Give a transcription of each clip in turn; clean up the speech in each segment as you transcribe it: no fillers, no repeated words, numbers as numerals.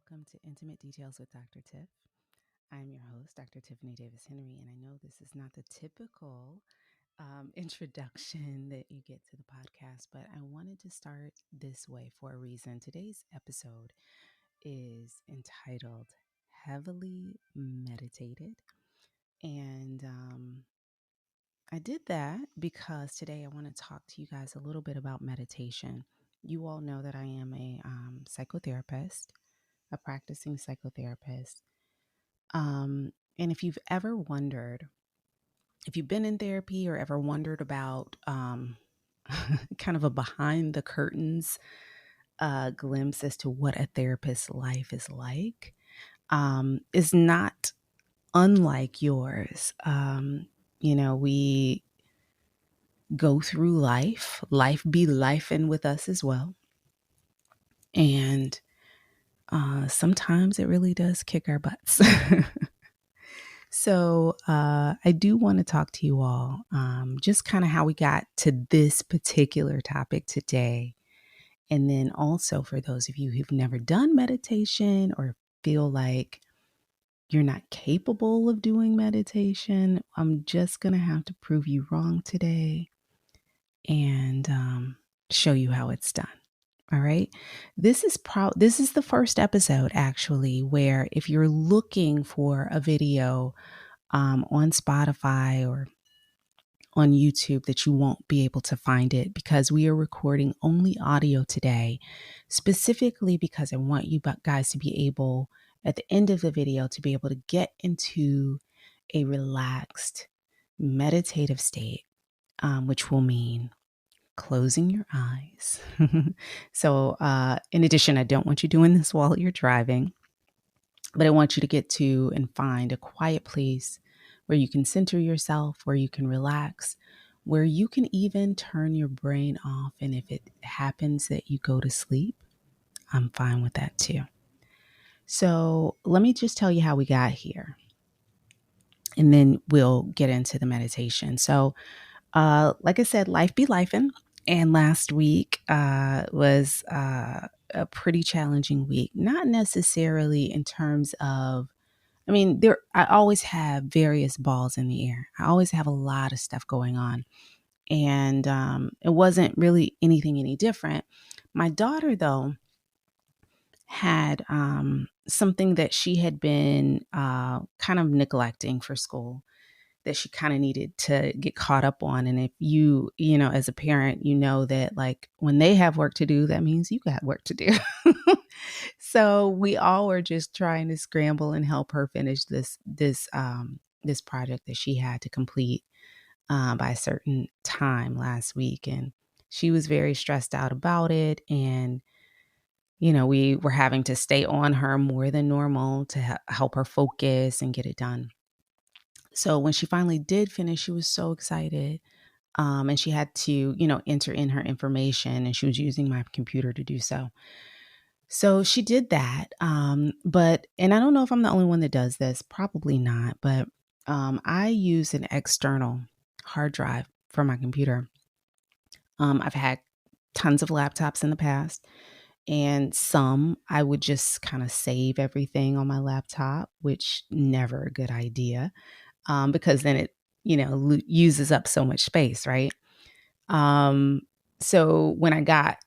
welcome to Intimate Details with Dr. Tiff. I'm your host, Dr. Tiffany Davis Henry, and I know this is not the typical introduction that you get to the podcast, but I wanted to start this way for a reason. Today's episode is entitled Heavily Meditated, and I did that because today I want to talk to you guys a little bit about meditation. You all know that I am a psychotherapist, a practicing psychotherapist. And if you've ever wondered, if you've been in therapy or ever wondered about kind of a behind the curtains glimpse as to what a therapist's life is like, is not unlike yours. We go through life be lifing with us as well. And sometimes it really does kick our butts. So I do want to talk to you all just kind of how we got to this particular topic today. And then also for those of you who've never done meditation or feel like you're not capable of doing meditation, I'm just going to have to prove you wrong today and show you how it's done. All right. This is the first episode actually where if you're looking for a video on Spotify or on YouTube that you won't be able to find it because we are recording only audio today, specifically because I want you guys to be able at the end of the video to be able to get into a relaxed meditative state, which will mean closing your eyes. So in addition, I don't want you doing this while you're driving, but I want you to get to and find a quiet place where you can center yourself, where you can relax, where you can even turn your brain off. And if it happens that you go to sleep, I'm fine with that too. So let me just tell you how we got here, and then we'll get into the meditation. So like I said, life be lifing. And last week was a pretty challenging week, not necessarily in terms of, I always have various balls in the air. I always have a lot of stuff going on. And it wasn't really anything any different. My daughter, though, had something that she had been kind of neglecting for school that she kind of needed to get caught up on. And if you as a parent, you know that like when they have work to do, that means you got work to do. So we all were just trying to scramble and help her finish this project that she had to complete by a certain time last week. And she was very stressed out about it. And, we were having to stay on her more than normal to help her focus and get it done. So when she finally did finish, she was so excited. And she had to, enter in her information, and she was using my computer to do so. So she did that. And I don't know if I'm the only one that does this, probably not, but I use an external hard drive for my computer. I've had tons of laptops in the past, and some I would just kind of save everything on my laptop, which never a good idea. Because then it, uses up so much space, right? So when I got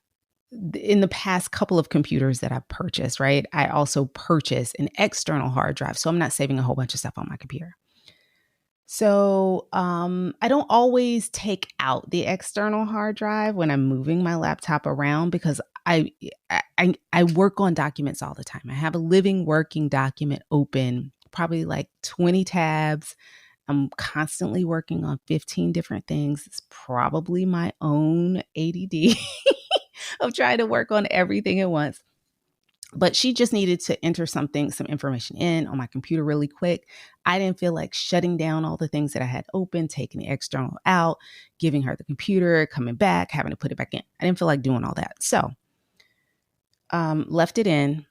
in the past couple of computers that I purchased, right, I also purchased an external hard drive. So I'm not saving a whole bunch of stuff on my computer. So I don't always take out the external hard drive when I'm moving my laptop around because I work on documents all the time. I have a living working document open, probably like 20 tabs. I'm constantly working on 15 different things. It's probably my own ADD of trying to work on everything at once. But she just needed to enter some information in on my computer really quick. I didn't feel like shutting down all the things that I had open, taking the external out, giving her the computer, coming back, having to put it back in. I didn't feel like doing all that. So left it in.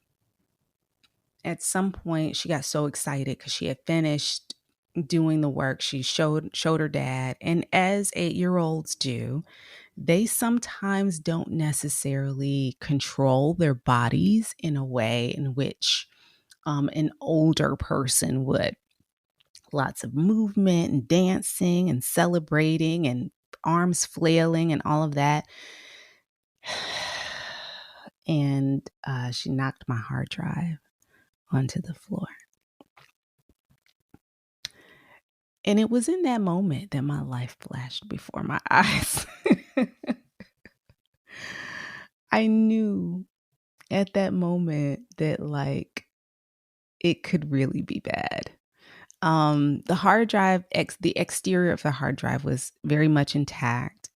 At some point, she got so excited because she had finished doing the work. She showed her dad. And as 8-year-olds do, they sometimes don't necessarily control their bodies in a way in which an older person would. Lots of movement and dancing and celebrating and arms flailing and all of that. And she knocked my hard drive onto the floor. And it was in that moment that my life flashed before my eyes. I knew at that moment that like it could really be bad. The hard drive, the exterior of the hard drive was very much intact,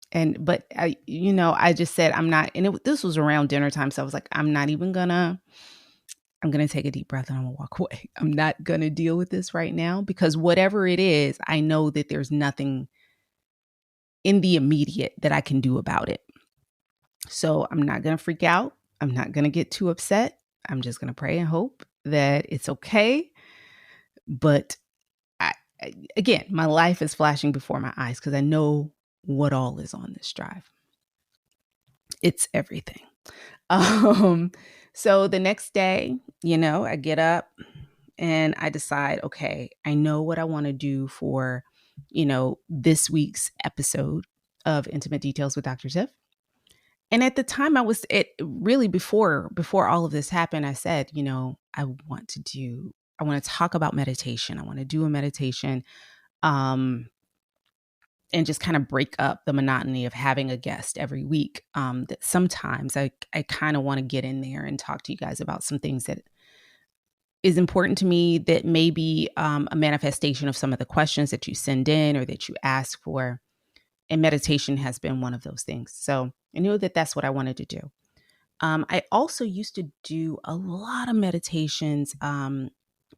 but I just said I'm not, and this was around dinner time, so I was like, I'm gonna take a deep breath and I'm gonna walk away. I'm not gonna deal with this right now, because whatever it is, I know that there's nothing in the immediate that I can do about it. So I'm not gonna freak out. I'm not gonna get too upset. I'm just gonna pray and hope that it's okay. But again, my life is flashing before my eyes because I know what all is on this drive. It's everything. So the next day, I get up and I decide, okay, I know what I want to do for, this week's episode of Intimate Details with Dr. Tiff. And at the time before all of this happened, I said, I want to talk about meditation. I want to do a meditation, and just kind of break up the monotony of having a guest every week. That sometimes I kind of want to get in there and talk to you guys about some things that is important to me, that may be a manifestation of some of the questions that you send in or that you ask for. And meditation has been one of those things. So I knew that that's what I wanted to do. I also used to do a lot of meditations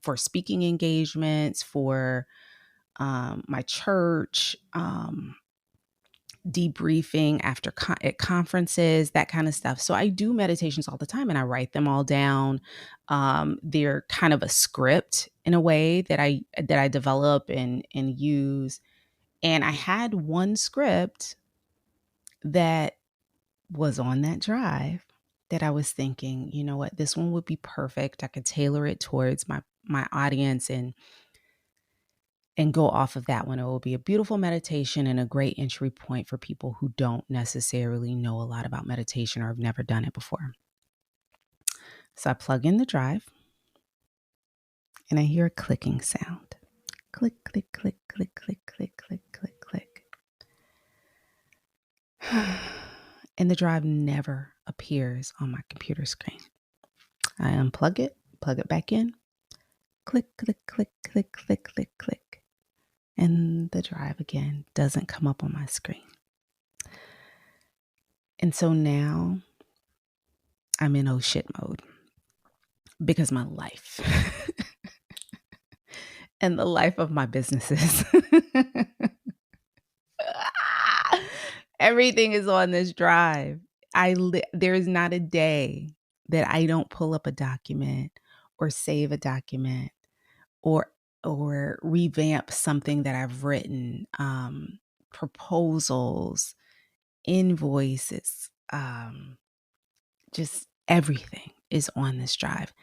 for speaking engagements, for my church, debriefing after at conferences, that kind of stuff. So I do meditations all the time and I write them all down. They're kind of a script in a way that I develop and use. And I had one script that was on that drive that I was thinking, you know what, this one would be perfect. I could tailor it towards my audience and go off of that one. It will be a beautiful meditation and a great entry point for people who don't necessarily know a lot about meditation or have never done it before. So I plug in the drive and I hear a clicking sound. Click, click, click, click, click, click, click, click, click. And the drive never appears on my computer screen. I unplug it, plug it back in. Click, click, click, click, click, click, click. And the drive again doesn't come up on my screen. And so now I'm in oh shit mode, because my life and the life of my businesses, everything is on this drive. There is not a day that I don't pull up a document or save a document or revamp something that I've written, proposals, invoices, just everything is on this drive.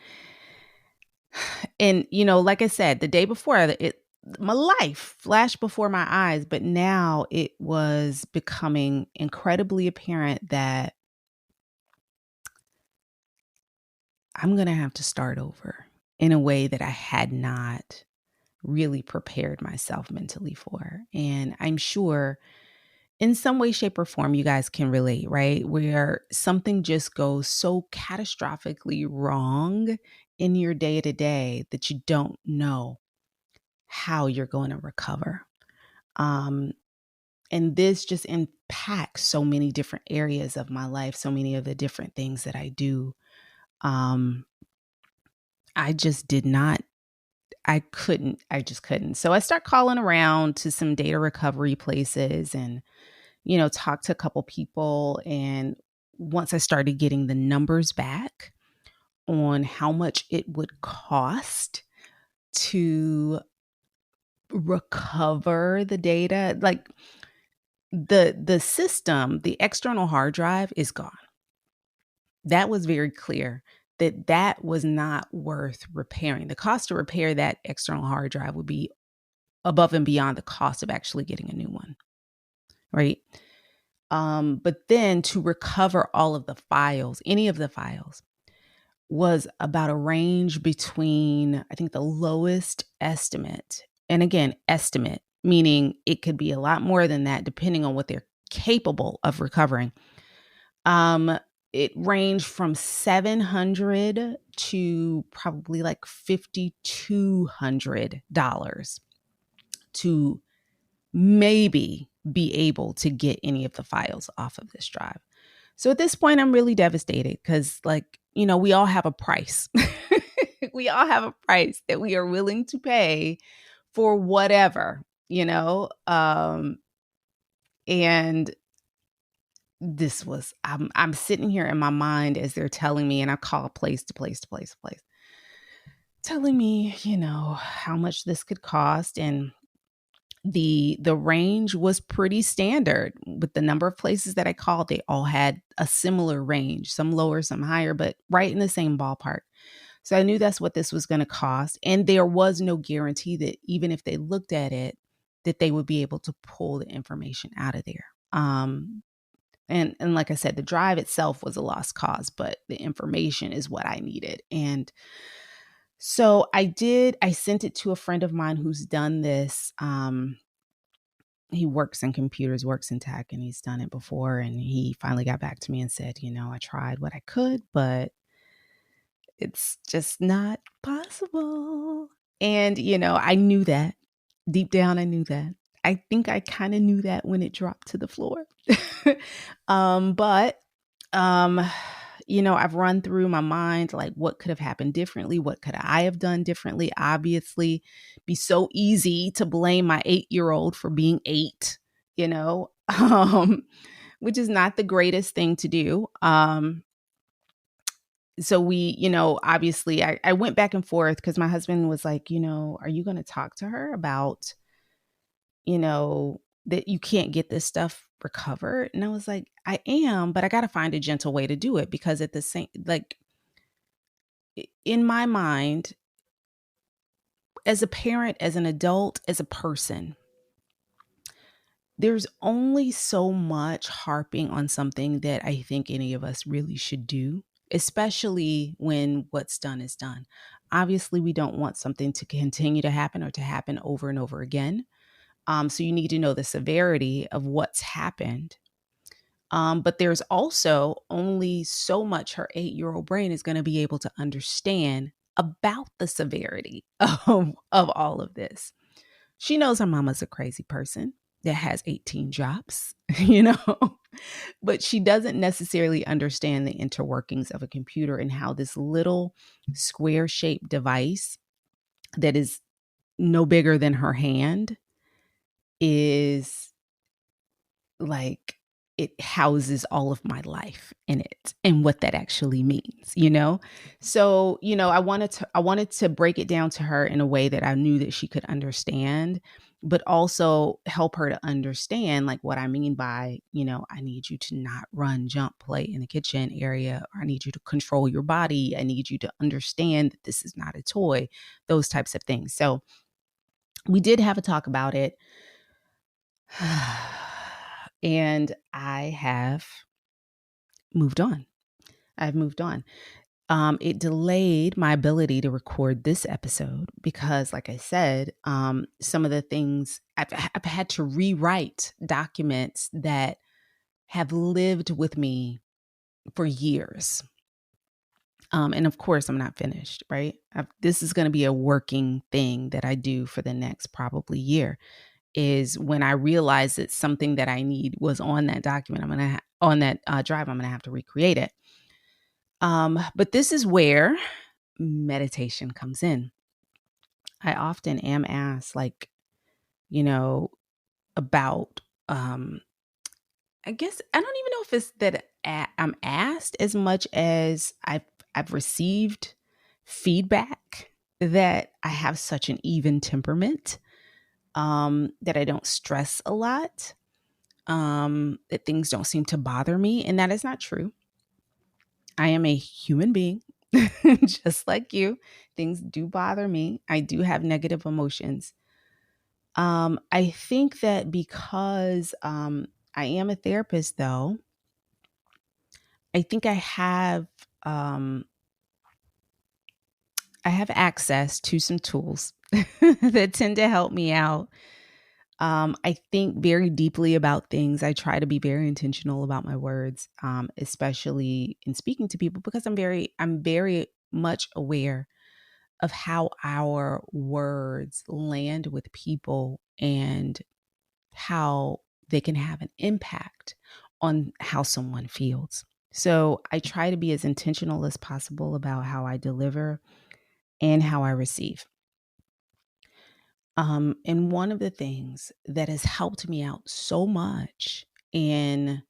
And, like I said, the day before, my life flashed before my eyes, but now it was becoming incredibly apparent that I'm going to have to start over in a way that I had not really prepared myself mentally for. And I'm sure in some way, shape, or form, you guys can relate, right? Where something just goes so catastrophically wrong in your day to day that you don't know how you're going to recover. And this just impacts so many different areas of my life, so many of the different things that I do. I just couldn't. So I start calling around to some data recovery places and, talk to a couple people. And once I started getting the numbers back on how much it would cost to recover the data. Like the system, the external hard drive is gone. That was very clear that that was not worth repairing. The cost to repair that external hard drive would be above and beyond the cost of actually getting a new one, right? But then to recover all of the files, any of the files, was about a range between, I think the lowest estimate, and again, estimate, meaning it could be a lot more than that depending on what they're capable of recovering. It ranged from $700 to probably like $5,200 to maybe be able to get any of the files off of this drive. So at this point, I'm really devastated because, like, we all have a price. We all have a price that we are willing to pay for whatever, and this was, I'm sitting here in my mind as they're telling me, and I call place to place to place to place, telling me, how much this could cost. And the range was pretty standard with the number of places that I called. They all had a similar range, some lower, some higher, but right in the same ballpark. So I knew that's what this was going to cost. And there was no guarantee that even if they looked at it, that they would be able to pull the information out of there. And like I said, the drive itself was a lost cause, but the information is what I needed. And so I sent it to a friend of mine who's done this. He works in computers, works in tech, and he's done it before. And he finally got back to me and said, I tried what I could, but it's just not possible. And, I knew that. Deep down, I knew that. I think I kind of knew that when it dropped to the floor. But I've run through my mind, like, what could have happened differently? What could I have done differently? Obviously, be so easy to blame my 8-year-old for being 8, which is not the greatest thing to do. So we, obviously I went back and forth because my husband was like, are you going to talk to her about, that you can't get this stuff recovered? And I was like, I am, but I got to find a gentle way to do it, because at the same, like, in my mind, as a parent, as an adult, as a person, there's only so much harping on something that I think any of us really should do, especially when what's done is done. Obviously, we don't want something to continue to happen or to happen over and over again. So you need to know the severity of what's happened. But there's also only so much her 8-year-old brain is going to be able to understand about the severity of all of this. She knows her mama's a crazy person that has 18 jobs, but she doesn't necessarily understand the interworkings of a computer and how this little square-shaped device that is no bigger than her hand is like, it houses all of my life in it and what that actually means, So, I wanted to break it down to her in a way that I knew that she could understand, but also help her to understand, like, what I mean by, I need you to not run, jump, play in the kitchen area, or I need you to control your body. I need you to understand that this is not a toy, those types of things. So we did have a talk about it. And I have moved on. I've moved on. It delayed my ability to record this episode because, like I said, some of the things I've had to rewrite documents that have lived with me for years. And of course, I'm not finished, right? This is going to be a working thing that I do for the next probably year. Is when I realize that something that I need was on that document, on that drive, I'm going to have to recreate it. But this is where meditation comes in. I often am asked, like, about, I guess, I don't even know if it's that I'm asked as much as I've received feedback that I have such an even temperament. that I don't stress a lot, that things don't seem to bother me. And that is not true. I am a human being, just like you. Things do bother me. I do have negative emotions. I think that because I am a therapist, though, I think um, I have access to some tools that tend to help me out. I think very deeply about things. I try to be very intentional about my words, especially in speaking to people, because I'm very much aware of how our words land with people and how they can have an impact on how someone feels. So I try to be as intentional as possible about how I deliver and how I receive. And one of the things that has helped me out so much in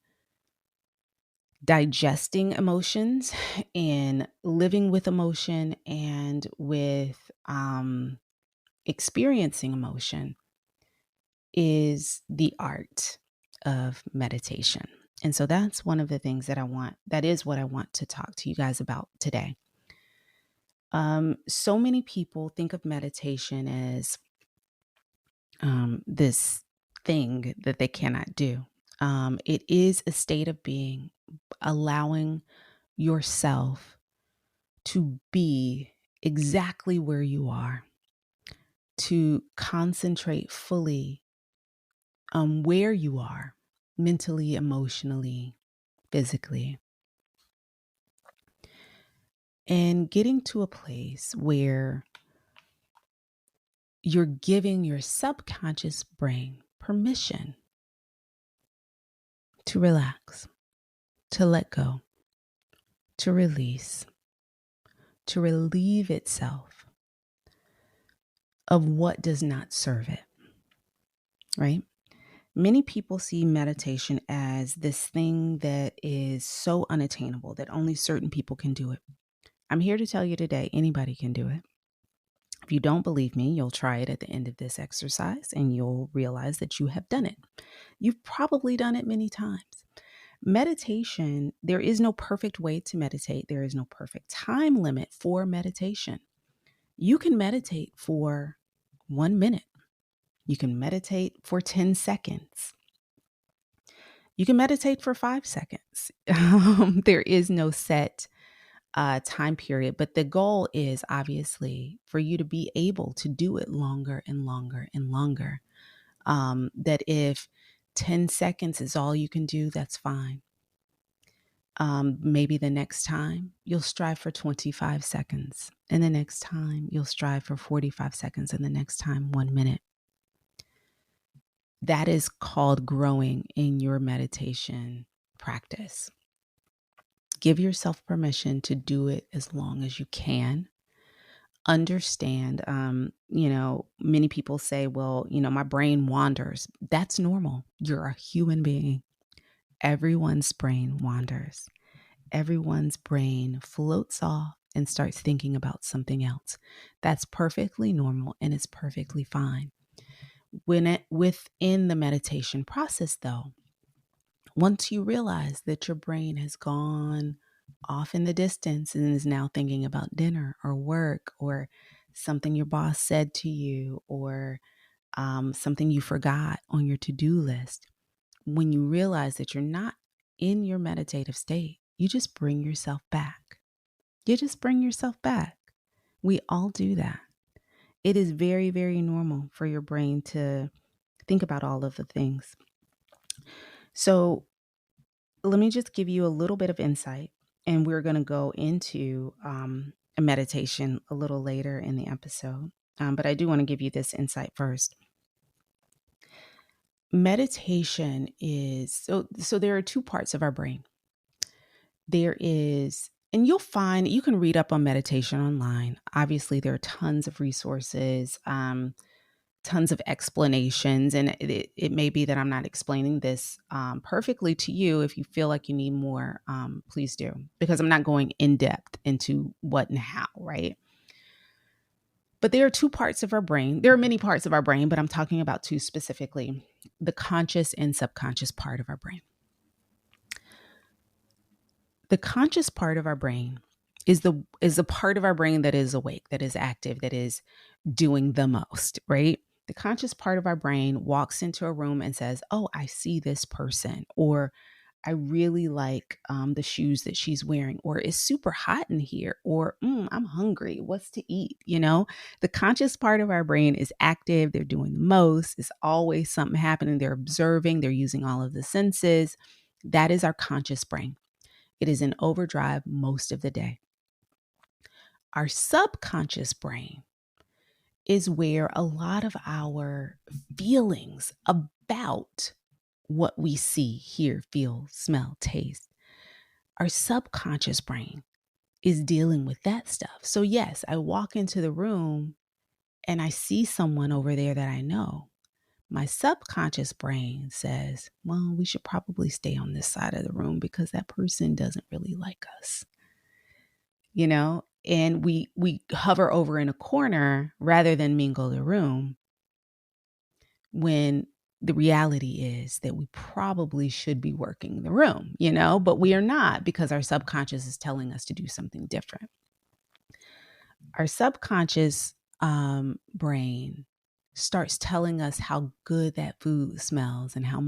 digesting emotions and living with emotion and with experiencing emotion is the art of meditation. And so that's one of the things that is what I want to talk to you guys about today. So many people think of meditation as this thing that they cannot do. It is a state of being, allowing yourself to be exactly where you are, to concentrate fully on where you are mentally, emotionally, physically, and getting to a place where you're giving your subconscious brain permission to relax, to let go, to release, to relieve itself of what does not serve it, right? Many people see meditation as this thing that is so unattainable that only certain people can do it. I'm here to tell you today, anybody can do it. If you don't believe me, you'll try it at the end of this exercise and you'll realize that you have done it. You've probably done it many times. Meditation, there is no perfect way to meditate. There is no perfect time limit for meditation. You can meditate for 1 minute. You can meditate for 10 seconds. You can meditate for 5 seconds. There is no set time period, but the goal is obviously for you to be able to do it longer and longer and longer. That if 10 seconds is all you can do, that's fine. Maybe the next time you'll strive for 25 seconds, and the next time you'll strive for 45 seconds, and the next time 1 minute. That is called growing in your meditation practice. Give yourself permission to do it as long as you can. Understand, many people say, well, my brain wanders. That's normal. You're a human being. Everyone's brain wanders. Everyone's brain floats off and starts thinking about something else. That's perfectly normal and it's perfectly fine. Within the meditation process, though, once you realize that your brain has gone off in the distance and is now thinking about dinner or work or something your boss said to you or something you forgot on your to-do list, when you realize that you're not in your meditative state, you just bring yourself back. You just bring yourself back. We all do that. It is very, very normal for your brain to think about all of the things. So let me just give you a little bit of insight, and we're going to go into a meditation a little later in the episode. But I do want to give you this insight first. Meditation is, so there are two parts of our brain. There is, and you'll find, you can read up on meditation online. Obviously, there are tons of resources, tons of explanations, and it may be that I'm not explaining this perfectly to you. If you feel like you need more, please do, because I'm not going in depth into what and how, right? But there are two parts of our brain. There are many parts of our brain, but I'm talking about two specifically, the conscious and subconscious part of our brain. The conscious part of our brain is the part of our brain that is awake, that is active, that is doing the most, right? The conscious part of our brain walks into a room and says, "Oh, I see this person," or "I really like the shoes that she's wearing," or "It's super hot in here," or "I'm hungry. What's to eat?" The conscious part of our brain is active. They're doing the most. It's always something happening. They're observing. They're using all of the senses. That is our conscious brain. It is in overdrive most of the day. Our subconscious brain is where a lot of our feelings about what we see, hear, feel, smell, taste, our subconscious brain is dealing with that stuff. So yes, I walk into the room and I see someone over there that I know. My subconscious brain says, well, we should probably stay on this side of the room because that person doesn't really like us. And we hover over in a corner rather than mingle the room, when the reality is that we probably should be working the room, but we are not, because our subconscious is telling us to do something different. Our subconscious brain starts telling us how good that food smells and how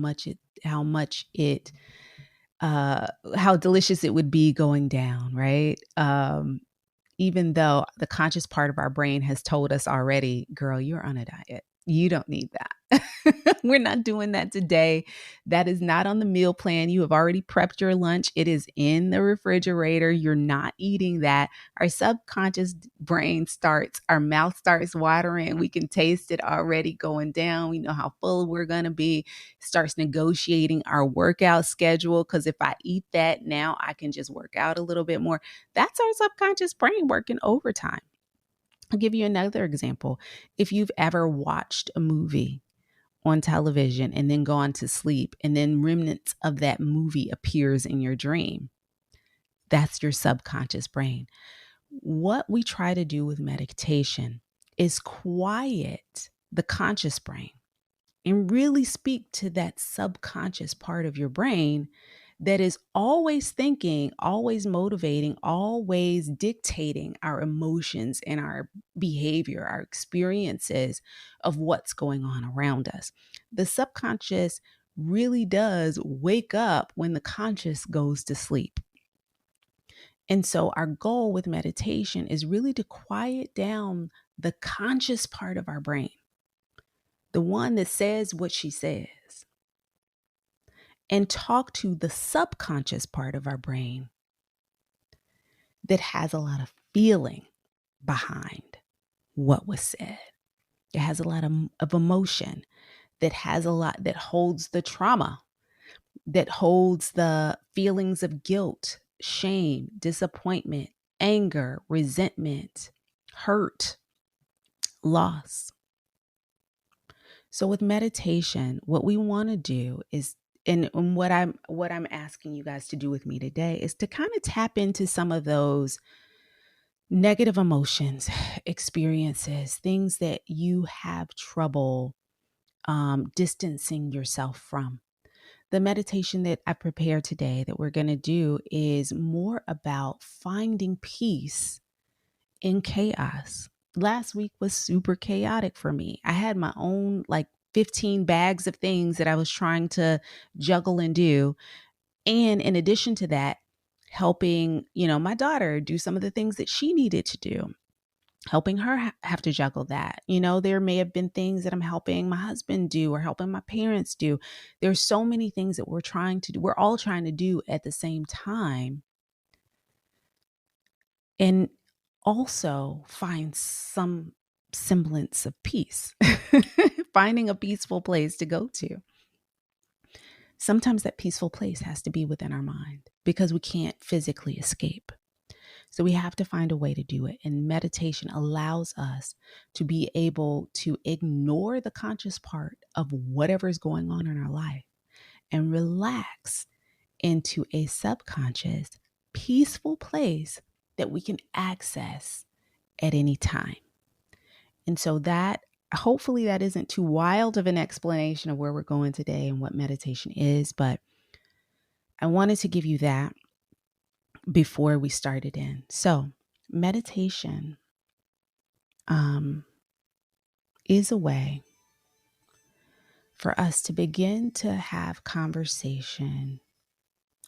delicious it would be going down, right? Even though the conscious part of our brain has told us already, girl, you're on a diet. You don't need that. We're not doing that today. That is not on the meal plan. You have already prepped your lunch. It is in the refrigerator. You're not eating that. Our subconscious brain our mouth starts watering. We can taste it already going down. We know how full we're going to be. Starts negotiating our workout schedule, because if I eat that now, I can just work out a little bit more. That's our subconscious brain working overtime. I'll give you another example. If you've ever watched a movie on television and then gone to sleep, and then remnants of that movie appears in your dream, that's your subconscious brain. What we try to do with meditation is quiet the conscious brain and really speak to that subconscious part of your brain that is always thinking, always motivating, always dictating our emotions and our behavior, our experiences of what's going on around us. The subconscious really does wake up when the conscious goes to sleep. And so our goal with meditation is really to quiet down the conscious part of our brain, the one that says what she says, and talk to the subconscious part of our brain that has a lot of feeling behind what was said. It has a lot of emotion, that holds the trauma, that holds the feelings of guilt, shame, disappointment, anger, resentment, hurt, loss. So with meditation, what we want to do is, and what I'm asking you guys to do with me today, is to kind of tap into some of those negative emotions, experiences, things that you have trouble distancing yourself from. The meditation that I prepared today that we're going to do is more about finding peace in chaos. Last week was super chaotic for me. I had my own 15 bags of things that I was trying to juggle and do. And in addition to that, helping, my daughter do some of the things that she needed to do, helping her have to juggle that. There may have been things that I'm helping my husband do or helping my parents do. There's so many things that we're trying to do. We're all trying to do at the same time. And also find some semblance of peace, finding a peaceful place to go to. Sometimes that peaceful place has to be within our mind because we can't physically escape. So we have to find a way to do it. And meditation allows us to be able to ignore the conscious part of whatever is going on in our life and relax into a subconscious, peaceful place that we can access at any time. And so that, hopefully that isn't too wild of an explanation of where we're going today and what meditation is, but I wanted to give you that before we started in. So meditation is a way for us to begin to have conversation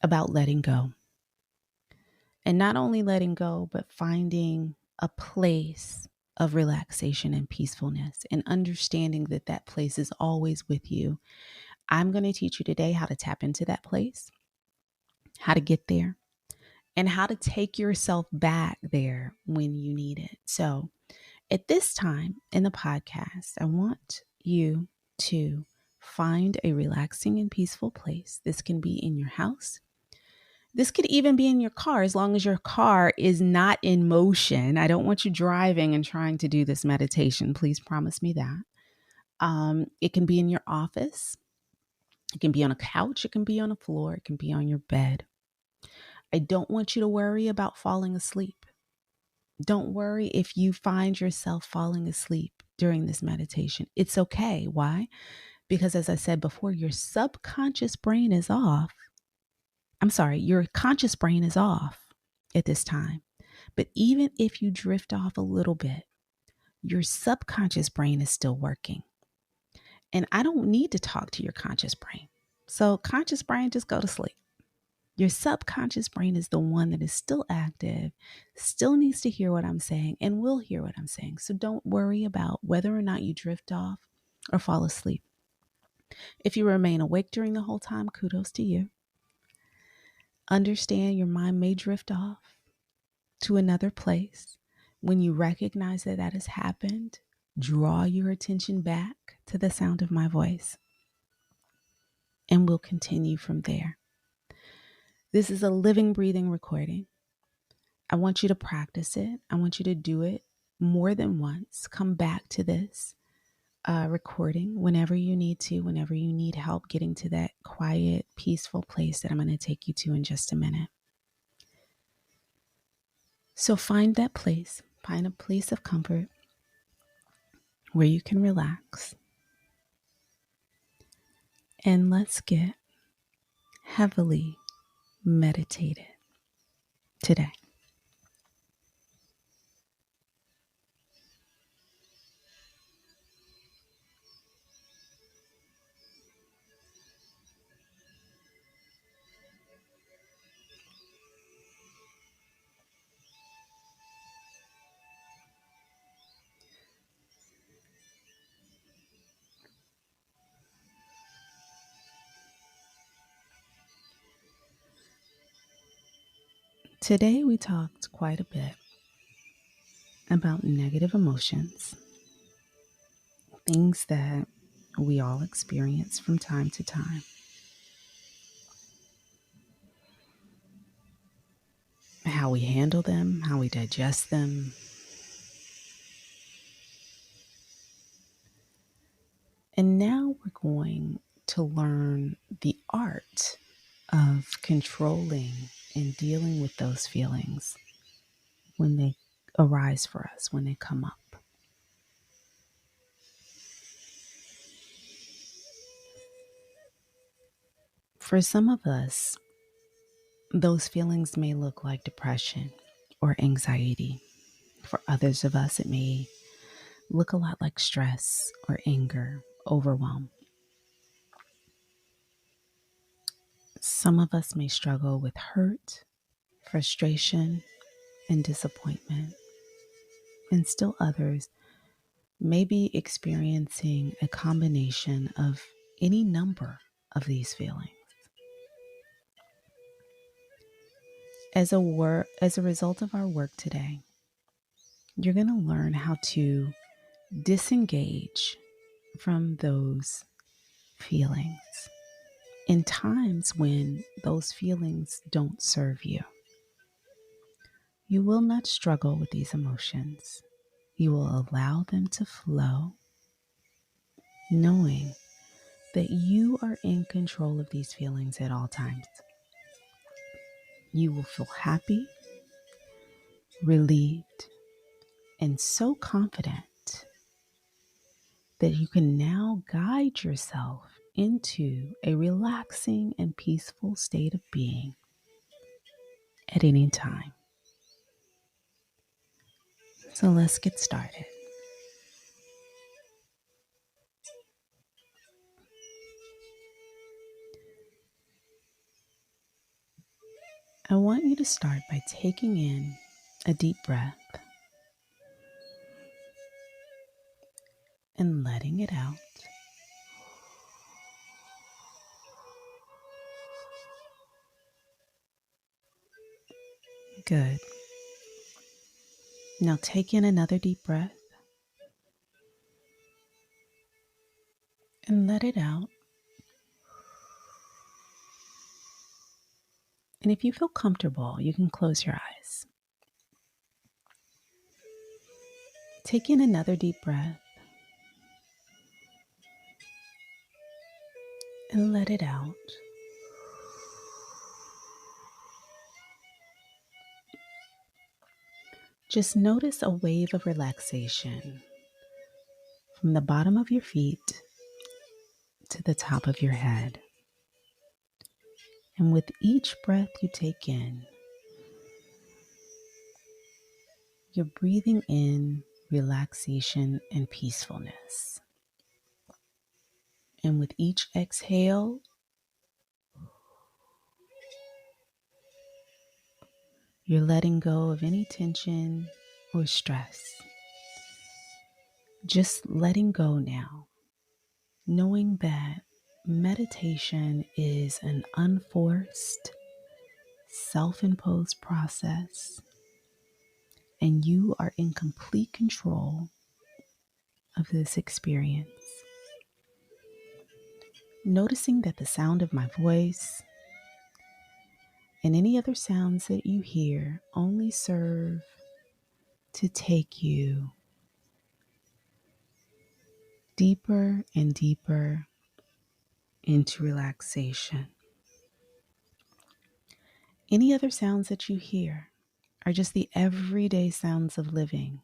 about letting go. And not only letting go, but finding a place of relaxation and peacefulness and understanding that that place is always with you. I'm going to teach you today how to tap into that place, how to get there, and how to take yourself back there when you need it. So at this time in the podcast, I want you to find a relaxing and peaceful place. This can be in your house. This could even be in your car, as long as your car is not in motion. I don't want you driving and trying to do this meditation. Please promise me that. It can be in your office. It can be on a couch. It can be on a floor. It can be on your bed. I don't want you to worry about falling asleep. Don't worry if you find yourself falling asleep during this meditation. It's okay. Why? Because as I said before, your subconscious brain is off. Your conscious brain is off at this time. But even if you drift off a little bit, your subconscious brain is still working. And I don't need to talk to your conscious brain. So conscious brain, just go to sleep. Your subconscious brain is the one that is still active, still needs to hear what I'm saying, and will hear what I'm saying. So don't worry about whether or not you drift off or fall asleep. If you remain awake during the whole time, kudos to you. Understand your mind may drift off to another place. When you recognize that that has happened, draw your attention back to the sound of my voice, and we'll continue from there. This is a living, breathing recording. I want you to practice it. I want you to do it more than once. Come back to this recording whenever you need to, whenever you need help getting to that quiet, peaceful place that I'm going to take you to in just a minute. So find that place, find a place of comfort where you can relax. And let's get heavily meditated today. Today we talked quite a bit about negative emotions, things that we all experience from time to time. How we handle them, how we digest them. And now we're going to learn the art of controlling and dealing with those feelings when they arise for us, when they come up. For some of us, those feelings may look like depression or anxiety. For others of us, it may look a lot like stress or anger, overwhelm. Some of us may struggle with hurt, frustration, and disappointment. And still others may be experiencing a combination of any number of these feelings. As a result of our work today, you're going to learn how to disengage from those feelings in times when those feelings don't serve you. You will not struggle with these emotions. You will allow them to flow, knowing that you are in control of these feelings at all times. You will feel happy, relieved, and so confident that you can now guide yourself into a relaxing and peaceful state of being at any time. So let's get started. I want you to start by taking in a deep breath and letting it out. Good. Now take in another deep breath and let it out. And if you feel comfortable, you can close your eyes. Take in another deep breath and let it out. Just notice a wave of relaxation from the bottom of your feet to the top of your head. And with each breath you take in, you're breathing in relaxation and peacefulness. And with each exhale, you're letting go of any tension or stress. Just letting go now, knowing that meditation is an unforced, self-imposed process, and you are in complete control of this experience. Noticing that the sound of my voice and any other sounds that you hear only serve to take you deeper and deeper into relaxation. Any other sounds that you hear are just the everyday sounds of living.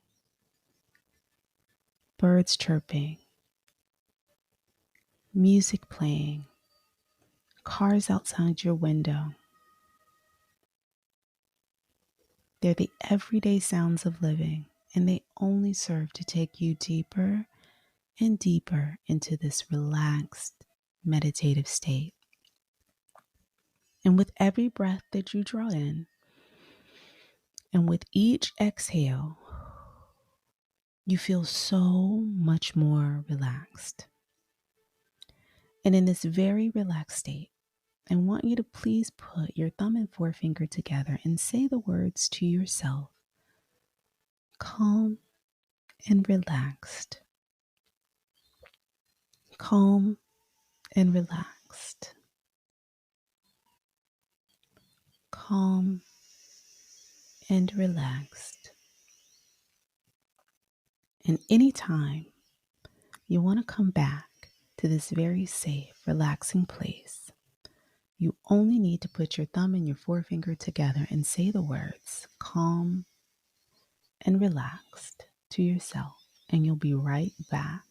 Birds chirping, music playing, cars outside your window. They're the everyday sounds of living, and they only serve to take you deeper and deeper into this relaxed, meditative state. And with every breath that you draw in, and with each exhale, you feel so much more relaxed. And in this very relaxed state, I want you to please put your thumb and forefinger together and say the words to yourself: calm and relaxed. Calm and relaxed. Calm and relaxed. And anytime you want to come back to this very safe, relaxing place, you only need to put your thumb and your forefinger together and say the words calm and relaxed to yourself, and you'll be right back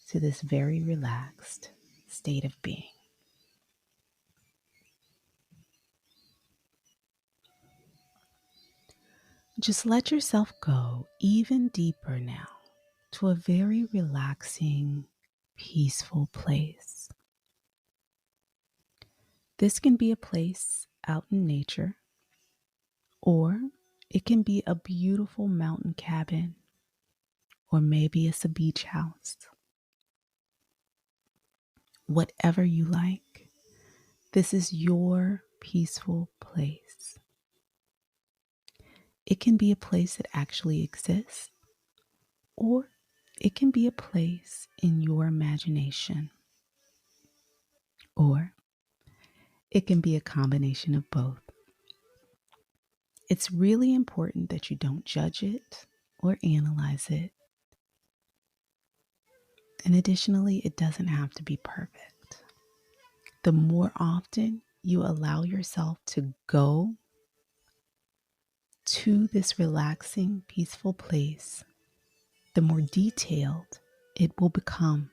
to this very relaxed state of being. Just let yourself go even deeper now to a very relaxing, peaceful place. This can be a place out in nature, or it can be a beautiful mountain cabin, or maybe it's a beach house. Whatever you like, this is your peaceful place. It can be a place that actually exists, or it can be a place in your imagination, or it can be a combination of both. It's really important that you don't judge it or analyze it. And additionally, it doesn't have to be perfect. The more often you allow yourself to go to this relaxing, peaceful place, the more detailed it will become.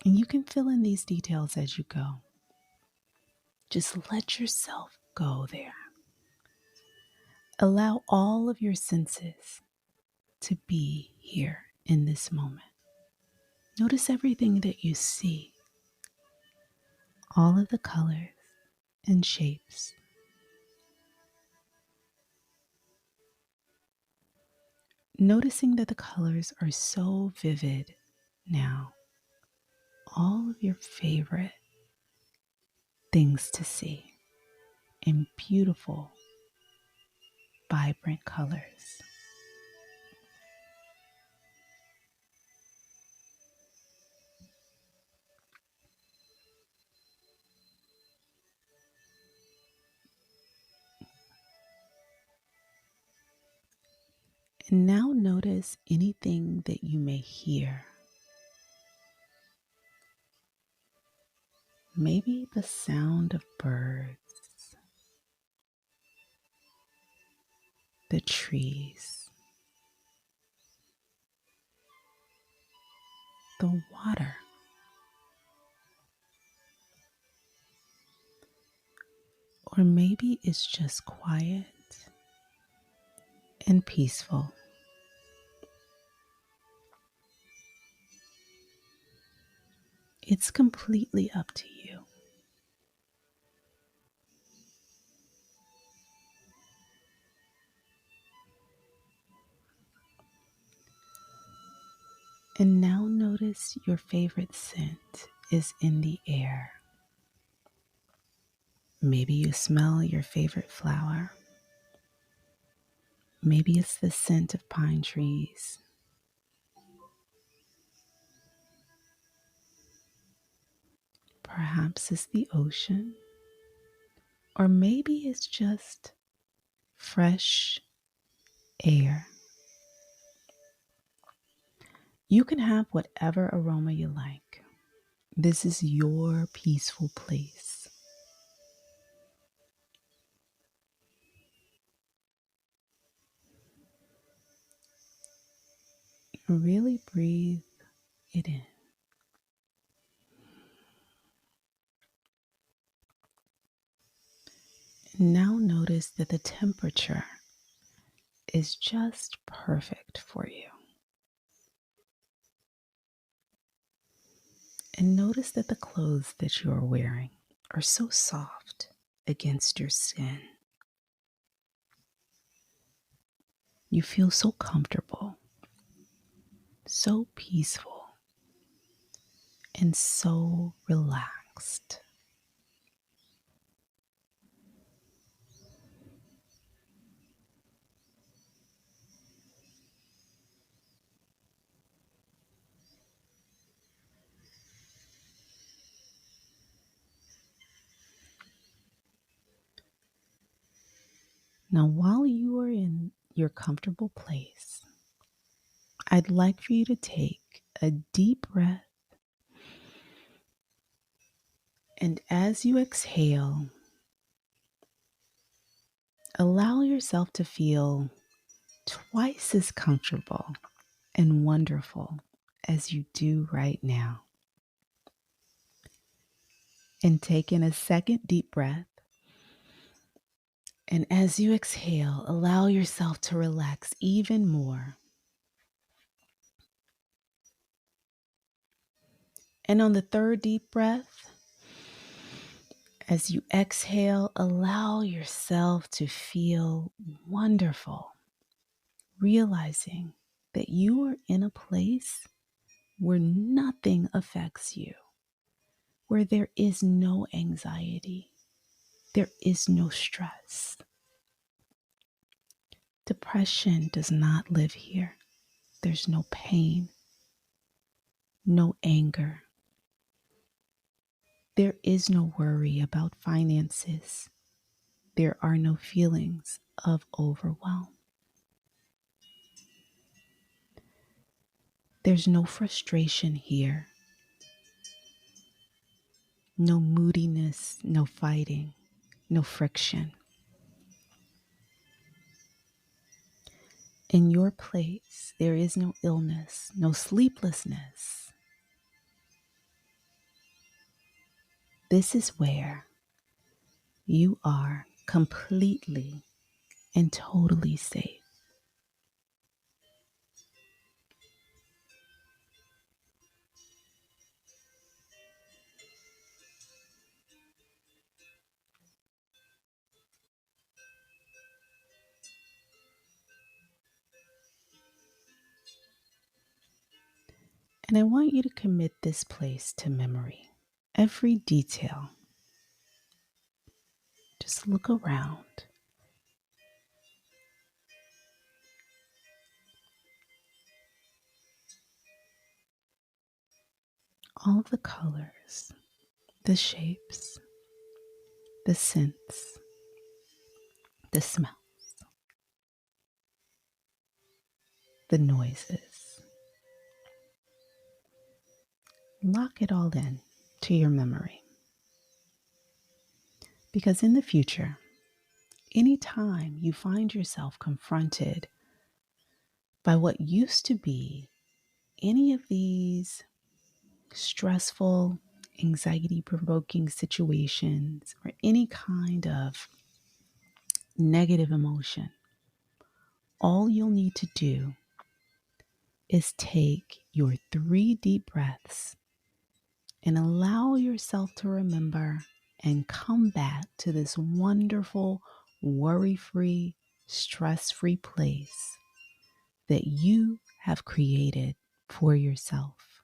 And you can fill in these details as you go. Just let yourself go there. Allow all of your senses to be here in this moment. Notice everything that you see, all of the colors and shapes. Noticing that the colors are so vivid now. All of your favorite things to see in beautiful, vibrant colors. And now notice anything that you may hear. Maybe the sound of birds, the trees, the water. Or maybe it's just quiet and peaceful. It's completely up to you. And now notice your favorite scent is in the air. Maybe you smell your favorite flower. Maybe it's the scent of pine trees. Perhaps it's the ocean. Or maybe it's just fresh air. You can have whatever aroma you like. This is your peaceful place. Really breathe it in. Now notice that the temperature is just perfect for you. And notice that the clothes that you are wearing are so soft against your skin. You feel so comfortable, so peaceful, and so relaxed. Now, while you are in your comfortable place, I'd like for you to take a deep breath. And as you exhale, allow yourself to feel twice as comfortable and wonderful as you do right now. And take in a second deep breath. And as you exhale, allow yourself to relax even more. And on the third deep breath, as you exhale, allow yourself to feel wonderful, realizing that you are in a place where nothing affects you, where there is no anxiety, there is no stress. Depression does not live here. There's no pain, no anger. There is no worry about finances. There are no feelings of overwhelm. There's no frustration here. No moodiness, no fighting, no friction. In your place, there is no illness, no sleeplessness. This is where you are completely and totally safe. And I want you to commit this place to memory. Every detail. Just look around. All of the colors, the shapes, the scents, the smells, the noises. Lock it all in to your memory. Because in the future, anytime you find yourself confronted by what used to be any of these stressful, anxiety provoking situations or any kind of negative emotion, all you'll need to do is take your 3 deep breaths and allow yourself to remember and come back to this wonderful, worry-free, stress-free place that you have created for yourself.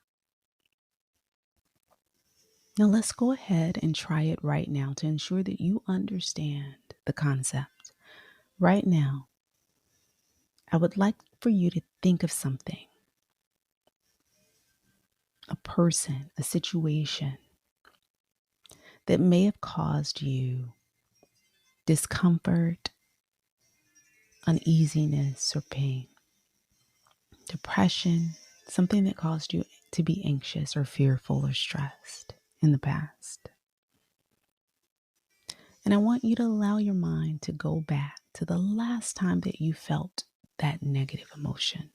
Now let's go ahead and try it right now to ensure that you understand the concept. Right now, I would like for you to think of something, a person, a situation that may have caused you discomfort, uneasiness, or pain, depression, something that caused you to be anxious or fearful or stressed in the past. And I want you to allow your mind to go back to the last time that you felt that negative emotion.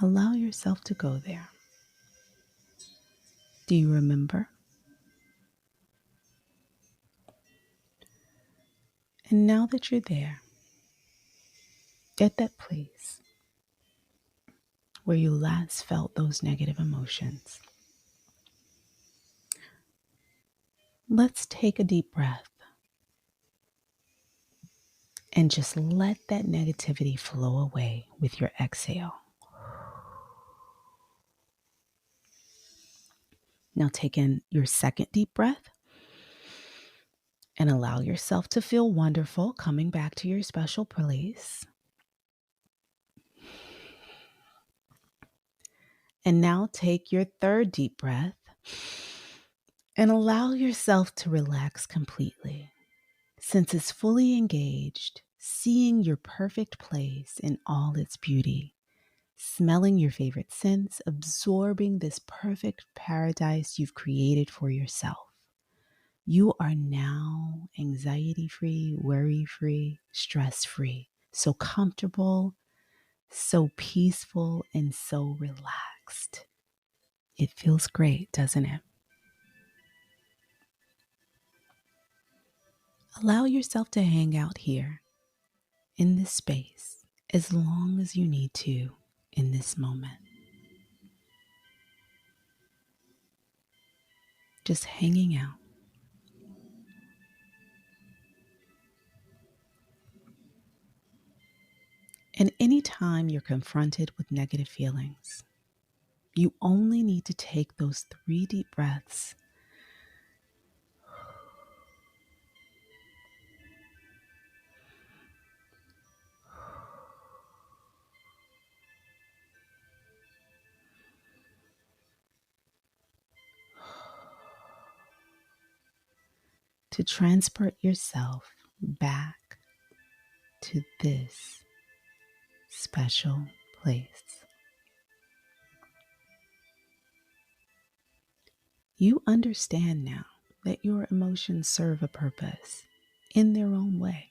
Allow yourself to go there. Do you remember? And now that you're there, at that place where you last felt those negative emotions, let's take a deep breath and just let that negativity flow away with your exhale. Now take in your second deep breath and allow yourself to feel wonderful coming back to your special place. And now take your third deep breath and allow yourself to relax completely. Since it's fully engaged, seeing your perfect place in all its beauty, smelling your favorite scents, absorbing this perfect paradise you've created for yourself. You are now anxiety-free, worry-free, stress-free, so comfortable, so peaceful, and so relaxed. It feels great, doesn't it? Allow yourself to hang out here in this space as long as you need to in this moment. Just hanging out. And anytime you're confronted with negative feelings, you only need to take those 3 deep breaths to transport yourself back to this special place. You understand now that your emotions serve a purpose in their own way.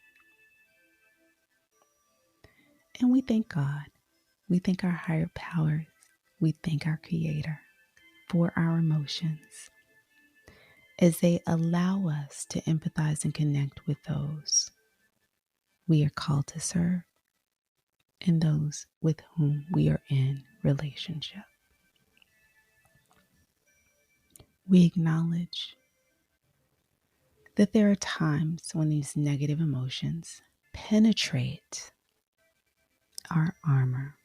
And we thank God. We thank our higher powers. We thank our Creator for our emotions as they allow us to empathize and connect with those we are called to serve and those with whom we are in relationship. We acknowledge that there are times when these negative emotions penetrate our armor.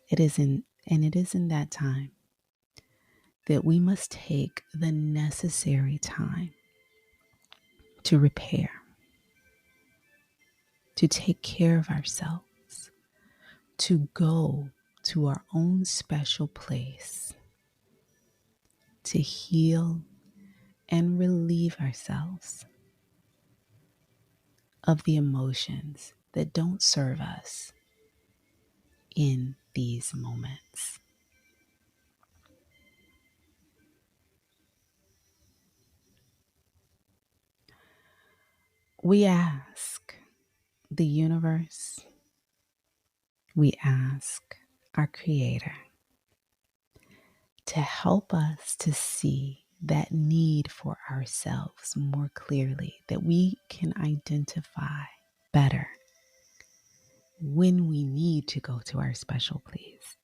It is in that time that we must take the necessary time to repair, to take care of ourselves, to go to our own special place, to heal and relieve ourselves of the emotions that don't serve us in these moments. We ask the universe, we ask our Creator to help us to see that need for ourselves more clearly, that we can identify better when we need to go to our special place.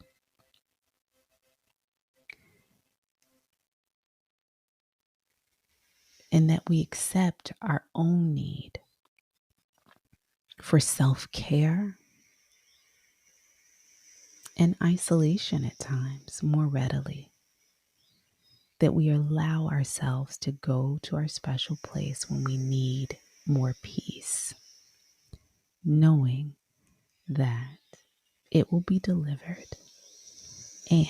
And that we accept our own need for self-care and isolation at times more readily. That we allow ourselves to go to our special place when we need more peace, knowing that it will be delivered and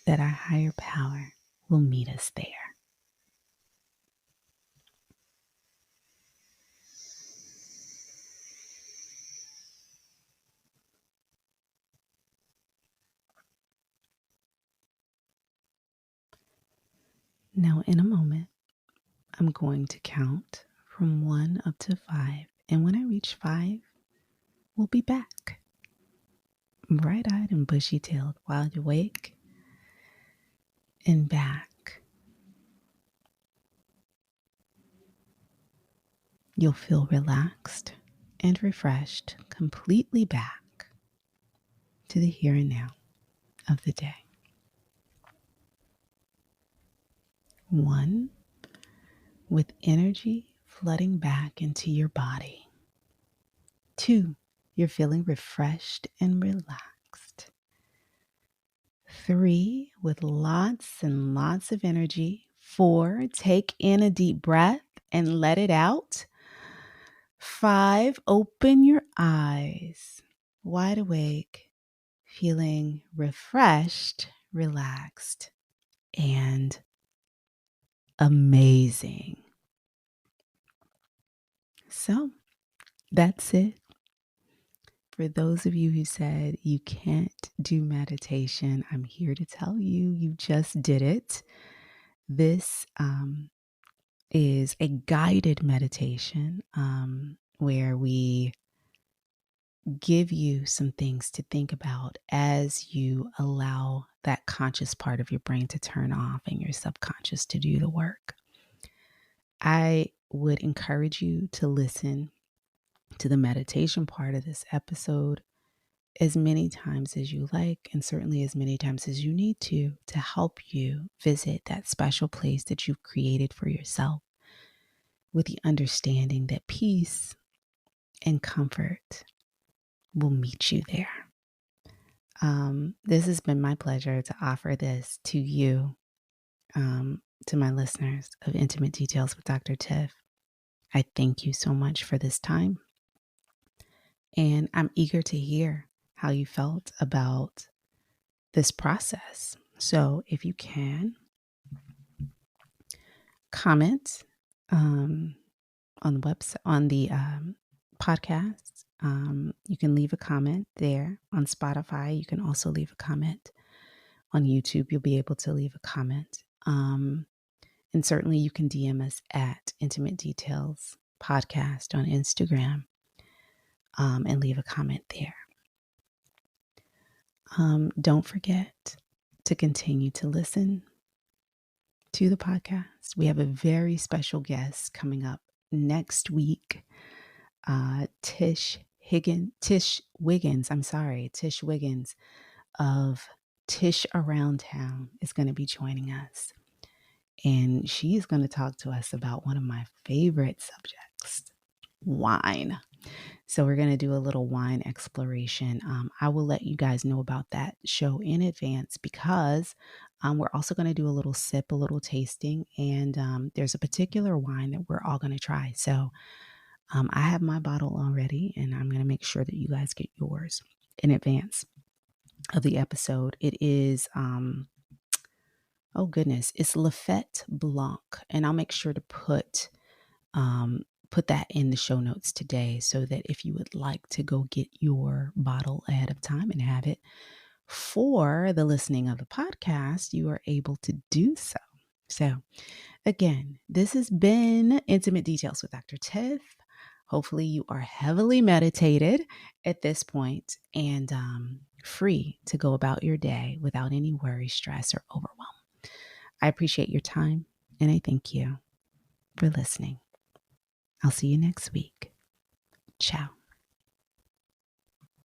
that our higher power will meet us there. Now, in a moment, I'm going to count from 1 up to 5. And when I reach 5, we'll be back. Bright-eyed and bushy-tailed, wide awake and back. You'll feel relaxed and refreshed, completely back to the here and now of the day. 1, with energy flooding back into your body. 2, you're feeling refreshed and relaxed. 3, with lots and lots of energy. 4, take in a deep breath and let it out. 5, open your eyes, wide awake, feeling refreshed, relaxed, and amazing. So that's it. For those of you who said you can't do meditation, I'm here to tell you, you just did it. This is a guided meditation where we give you some things to think about as you allow that conscious part of your brain to turn off and your subconscious to do the work. I would encourage you to listen to the meditation part of this episode as many times as you like, and certainly as many times as you need to help you visit that special place that you've created for yourself with the understanding that peace and comfort will meet you there. This has been my pleasure to offer this to you, to my listeners of Intimate Details with Dr. Tiff. I thank you so much for this time. And I'm eager to hear how you felt about this process. So if you can, comment on the website, on the podcast. You can leave a comment there on Spotify. You can also leave a comment on YouTube, you'll be able to leave a comment. And certainly you can DM us at Intimate Details Podcast on Instagram, and leave a comment there. Don't forget to continue to listen to the podcast. We have a very special guest coming up next week. Tish Wiggins of Tish Around Town is going to be joining us. And she's going to talk to us about one of my favorite subjects, wine. So we're going to do a little wine exploration. I will let you guys know about that show in advance, because we're also going to do a little sip, a little tasting. And there's a particular wine that we're all going to try. So I have my bottle already, and I'm going to make sure that you guys get yours in advance of the episode. It is, oh goodness, it's Lafette Blanc. And I'll make sure to put that in the show notes today, so that if you would like to go get your bottle ahead of time and have it for the listening of the podcast, you are able to do so. So again, this has been Intimate Details with Dr. Tiff. Hopefully you are heavily meditated at this point and free to go about your day without any worry, stress, or overwhelm. I appreciate your time, and I thank you for listening. I'll see you next week. Ciao.